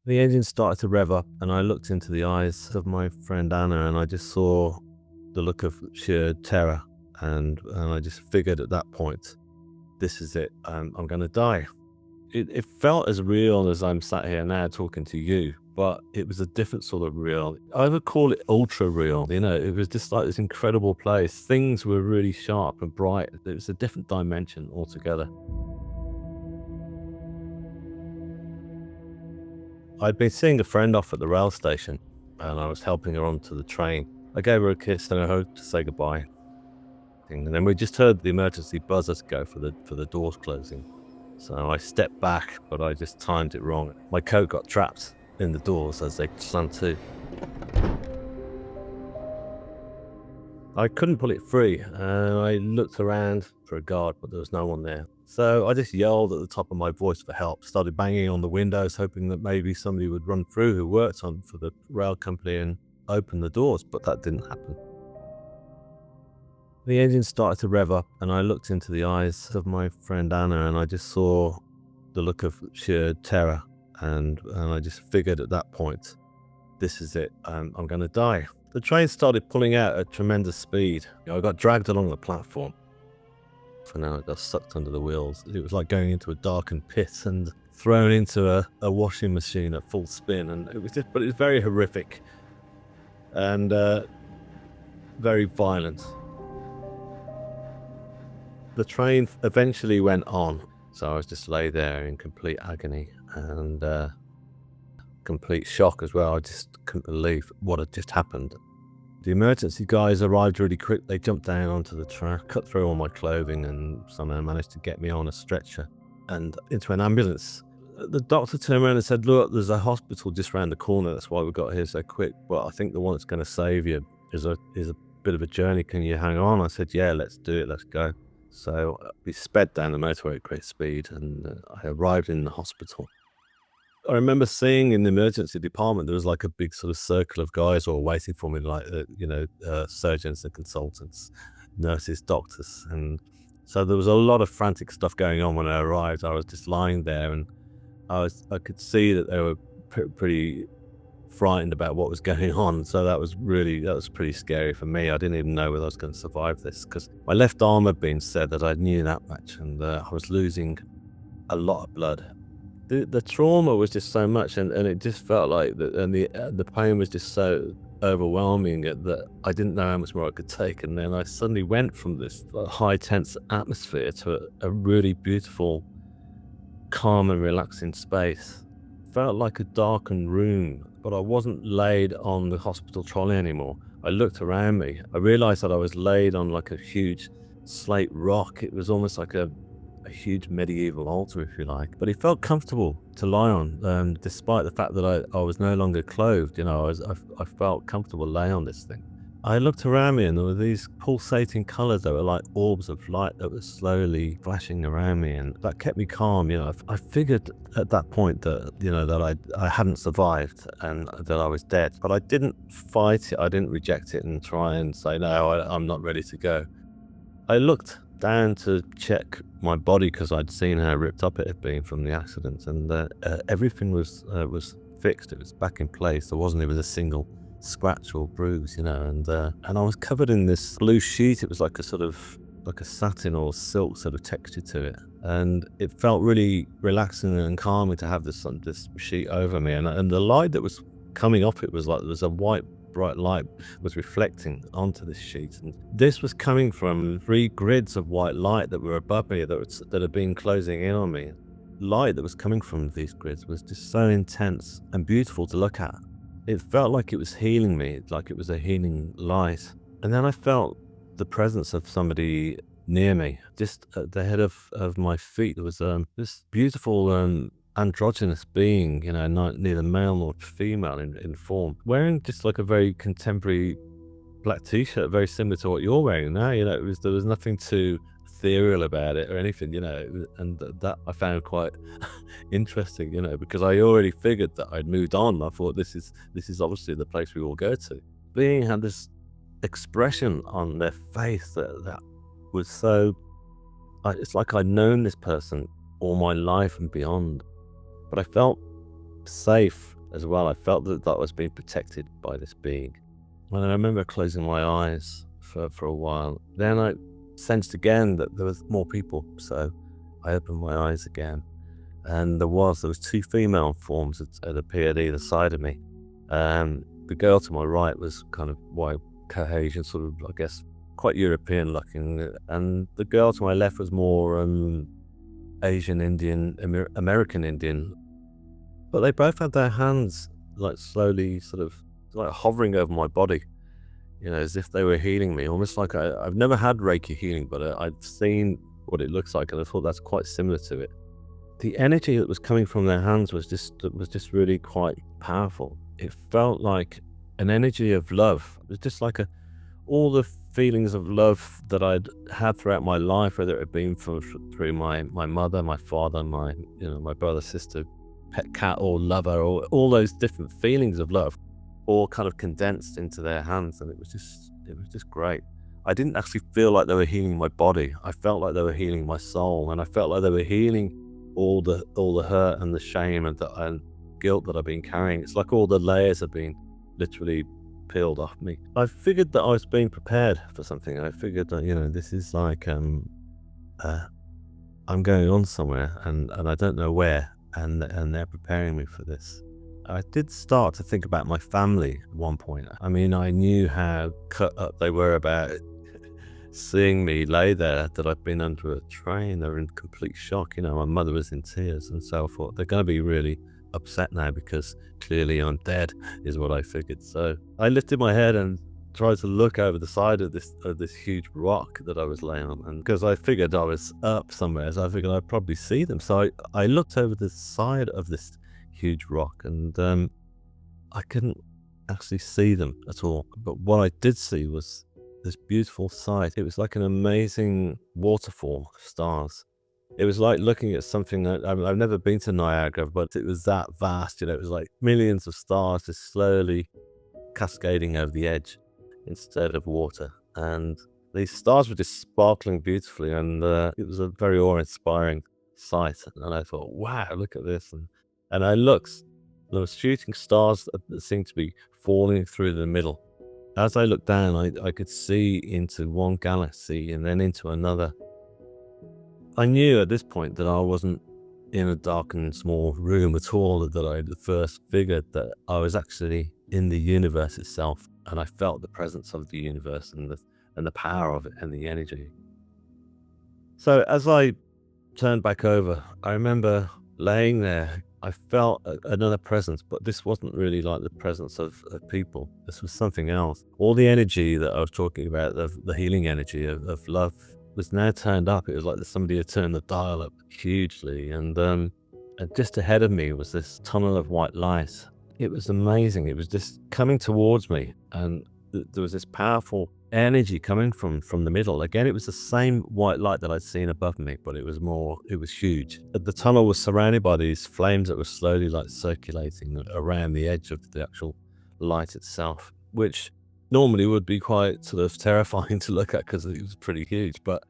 The engine started to rev up, and I looked into the eyes of my friend Anna, and I just saw the look of sheer terror. And I just figured at that point, this is it. I'm going to die. It felt as real as I'm sat here now talking to you, but it was a different sort of real. I would call it ultra real. It was just like this incredible place. Things were really sharp and bright. It was a different dimension altogether. I'd been seeing a friend off at the rail station, and I was helping her onto the train. I gave her a kiss and I hoped to say goodbye. And then we just heard the emergency buzzers go for the doors closing. So I stepped back, but I just timed it wrong. My coat got trapped in the doors as they slammed to. I couldn't pull it free, and I looked around for a guard, but there was no one there. So I just yelled at the top of my voice for help, started banging on the windows, hoping that maybe somebody would run through who worked for the rail company and open the doors, but that didn't happen. The engine started to rev up, and I looked into the eyes of my friend Anna, and I just saw the look of sheer terror. And I just figured at that point, this is it. I'm going to die. The train started pulling out at tremendous speed. I got dragged along the platform. For now, I got sucked under the wheels. It was like going into a darkened pit and thrown into a washing machine at full spin. And but it was very horrific and very violent. The train eventually went on, so I was just lay there in complete agony and complete shock as well. I just couldn't believe what had just happened. The emergency guys arrived really quick. They jumped down onto the track, cut through all my clothing, and somehow managed to get me on a stretcher and into an ambulance. The doctor turned around and said, "Look, there's a hospital just around the corner. That's why we got here so quick. But I think the one that's going to save you is a bit of a journey. Can you hang on?" I said, "Yeah, let's do it. Let's go." So we sped down the motorway at great speed, and I arrived in the hospital. I remember seeing in the emergency department, there was like a big sort of circle of guys all waiting for me, like, surgeons and consultants, nurses, doctors. And so there was a lot of frantic stuff going on when I arrived. I was just lying there, and I could see that they were pretty frightened about what was going on. So that was pretty scary for me. I didn't even know whether I was going to survive this, because my left arm had been severed. I knew that much, and I was losing a lot of blood. The trauma was just so much, and it just felt like the pain was just so overwhelming that I didn't know how much more I could take. And then I suddenly went from this high tense atmosphere to a really beautiful, calm and relaxing space. Felt like a darkened room, but I wasn't laid on the hospital trolley anymore. I looked around me. I realized that I was laid on like a huge slate rock. It was almost like a huge medieval altar, if you like, but it felt comfortable to lie on, despite the fact that I was no longer clothed. I felt comfortable laying on this thing. I looked around me, and there were these pulsating colors that were like orbs of light that were slowly flashing around me, and that kept me calm. I figured at that point that I hadn't survived and that I was dead, but I didn't fight it. I didn't reject it and try and say, no, I'm not ready to go. I looked down to check my body, because I'd seen how ripped up it had been from the accident, and everything was fixed. It was back in place. There wasn't even a single scratch or bruise, and I was covered in this blue sheet. It was like a satin or silk sort of texture to it, and it felt really relaxing and calming to have this sheet over me, and the light that was coming off it was like there was a white bright light was reflecting onto this sheet, and this was coming from 3 grids of white light that were above me that had been closing in on me. Light that was coming from these grids was just so intense and beautiful to look at. It felt like it was healing me, like it was a healing light. And then I felt the presence of somebody near me, just at the head of my feet. There was this beautiful androgynous being, not neither male nor female in form, wearing just like a very contemporary black t-shirt, very similar to what you're wearing now. There was nothing too ethereal about it or anything, and that I found quite interesting, because I already figured that I'd moved on. I thought this is obviously the place we all go to. Being had this expression on their face that was so, it's like I'd known this person all my life and beyond. But I felt safe as well. I felt that I was being protected by this being. And I remember closing my eyes for a while. Then I sensed again that there was more people, so I opened my eyes again, and there was two female forms that appeared either side of me. The girl to my right was kind of white, Caucasian, sort of, I guess, quite European looking, and the girl to my left was more Asian Indian, American Indian. But they both had their hands like slowly sort of like hovering over my body, as if they were healing me, almost like I've never had Reiki healing, but I've seen what it looks like, and I thought that's quite similar to it. The energy that was coming from their hands was just really quite powerful. It felt like an energy of love. It was just like all the feelings of love that I'd had throughout my life, whether it had been through my mother, my father, my brother, sister, pet cat, or lover, or all those different feelings of love, all kind of condensed into their hands, and it was just great. I didn't actually feel like they were healing my body. I felt like they were healing my soul, and I felt like they were healing all the hurt and the shame and guilt that I've been carrying. It's like all the layers have been literally peeled off me. I figured that I was being prepared for something. I figured that this is like I'm going on somewhere, and I don't know where, and they're preparing me for this. I did start to think about my family at one point. I mean, I knew how cut up they were about seeing me lay there, that I'd been under a train. They were in complete shock. My mother was in tears, and so forth. They're going to be really upset now because clearly I'm dead, is what I figured. So I lifted my head and tried to look over the side of this huge rock that I was laying on, and because I figured I was up somewhere, so I figured I'd probably see them. So I looked over the side of this huge rock, and I couldn't actually see them at all. But what I did see was this beautiful sight. It was like an amazing waterfall of stars. It was like looking at something that I've never been to Niagara, but it was that vast. It was like millions of stars just slowly cascading over the edge instead of water. And these stars were just sparkling beautifully, and it was a very awe-inspiring sight. And I thought, wow, look at this. And I looked, there were shooting stars that seemed to be falling through the middle. As I looked down, I could see into one galaxy and then into another. I knew at this point that I wasn't in a dark and small room at all, that I first figured that I was actually in the universe itself, and I felt the presence of the universe and the power of it and the energy. So as I turned back over, I remember laying there. I felt another presence, but this wasn't really like the presence of people. This was something else. All the energy that I was talking about, the healing energy of love, was now turned up. It was like somebody had turned the dial up hugely, and just ahead of me was this tunnel of white light. It was amazing. It was just coming towards me, and there was this powerful energy coming from the middle. Again, it was the same white light that I'd seen above me, but it was huge. The tunnel was surrounded by these flames that were slowly like circulating around the edge of the actual light itself, which normally would be quite sort of terrifying to look at because it was pretty huge. But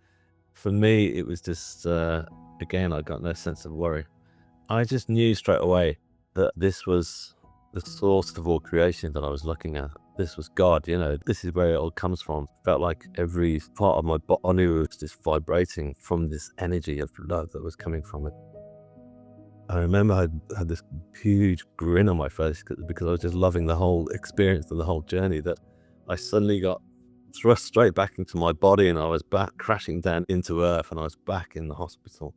for me, it was just, again, I got no sense of worry. I just knew straight away that this was the source of all creation that I was looking at. This was God, this is where it all comes from. It felt like every part of my body was just vibrating from this energy of love that was coming from it. I remember I had this huge grin on my face because I was just loving the whole experience and the whole journey, that I suddenly got thrust straight back into my body, and I was back crashing down into earth, and I was back in the hospital.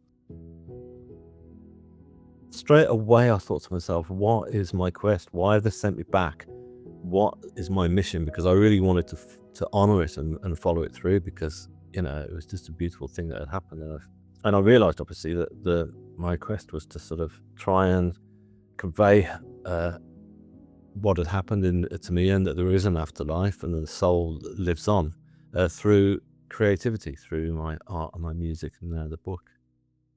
Straight away, I thought to myself, what is my quest? Why have they sent me back? What is my mission? Because I really wanted to honor it and follow it through, because it was just a beautiful thing that had happened. And I realized, obviously, that my quest was to sort of try and convey what had happened to me, and that there is an afterlife, and that the soul lives on through creativity, through my art and my music, and now the book.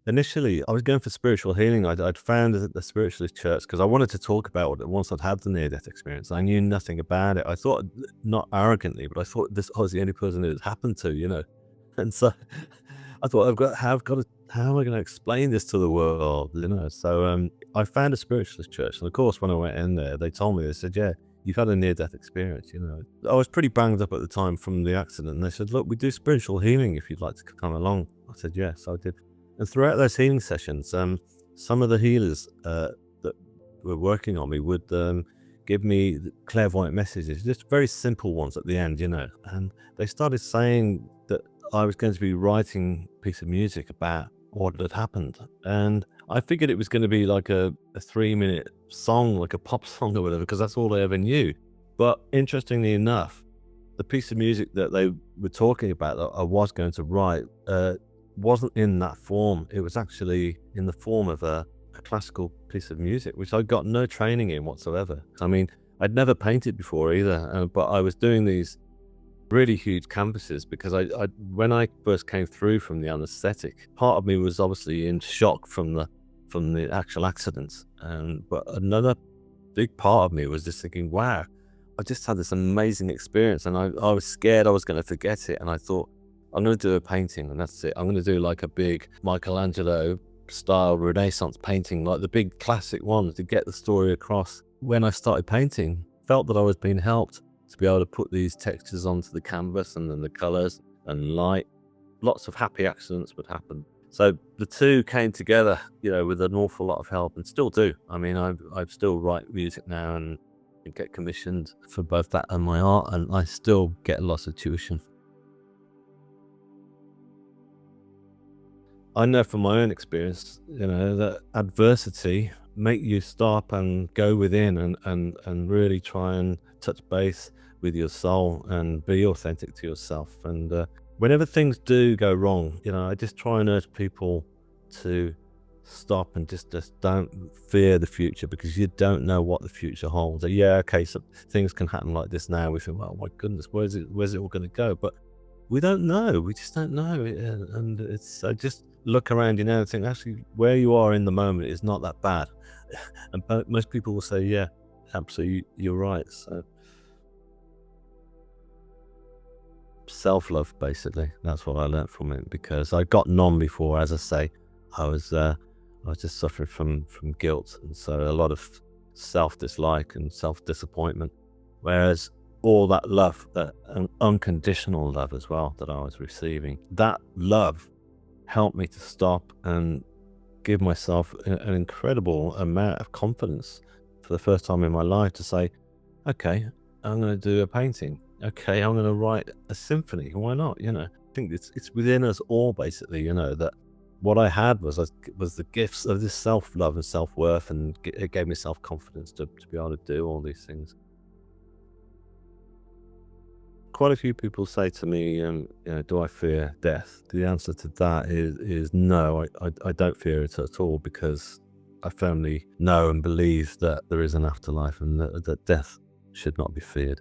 Initially, I was going for spiritual healing. I'd found the spiritualist church because I wanted to talk about it once I'd had the near-death experience. I knew nothing about it. I thought, not arrogantly, but I thought I was the only person it had happened to, And so I thought how am I gonna explain this to the world, you know? So, I found a spiritualist church, and of course, when I went in there, they told me, they said, "Yeah, you've had a near-death experience," you know? I was pretty banged up at the time from the accident, and they said, "Look, we do spiritual healing if you'd like to come along." I said, "Yes," I did. And throughout those healing sessions, some of the healers, that were working on me would, give me clairvoyant messages, just very simple ones at the end, you know? And they started saying that I was going to be writing a piece of music about what had happened. And I figured it was going to be like a 3-minute song, like a pop song or whatever, because that's all I ever knew. But interestingly enough, the piece of music that they were talking about that I was going to write wasn't in that form. It was actually in the form of a classical piece of music, which I got no training in whatsoever. I mean, I'd never painted before either, but I was doing these really huge canvases because when I first came through from the anesthetic, part of me was obviously in shock from the actual accidents, but another big part of me was just thinking, wow, I just had this amazing experience, and I was scared I was going to forget it, and I thought, I'm going to do a painting, and that's it. I'm going to do like a big Michelangelo style Renaissance painting, like the big classic ones, to get the story across. When I started painting, felt that I was being helped to be able to put these textures onto the canvas, and then the colors and light. Lots of happy accidents would happen. So the two came together, you know, with an awful lot of help, and still do. I mean, I still write music now and get commissioned for both that and my art, and I still get lots of tuition. I know from my own experience, you know, that adversity make you stop and go within and really try and touch base with your soul and be authentic to yourself. And whenever things do go wrong, you know, I just try and urge people to stop and just don't fear the future, because you don't know what the future holds. Yeah, okay, so things can happen like this now. We think, well, my goodness, where's it all going to go? But we don't know. We just don't know. And it's just look around you now and think, actually, where you are in the moment is not that bad. And most people will say, yeah, absolutely, you're right. So self-love, basically, that's what I learned from it, because I got numb before. As I say, I was just suffering from guilt, and so a lot of self-dislike and self-disappointment. Whereas all that love, that unconditional love as well that I was receiving, that love helped me to stop and give myself an incredible amount of confidence for the first time in my life to say, okay, I'm going to do a painting. Okay, I'm going to write a symphony. Why not? You know, I think it's within us all, basically, you know, that what I had was the gifts of this self-love and self-worth, and it gave me self-confidence to be able to do all these things. Quite a few people say to me, you know, do I fear death? The answer to that is no, I don't fear it at all, because I firmly know and believe that there is an afterlife, and that death should not be feared.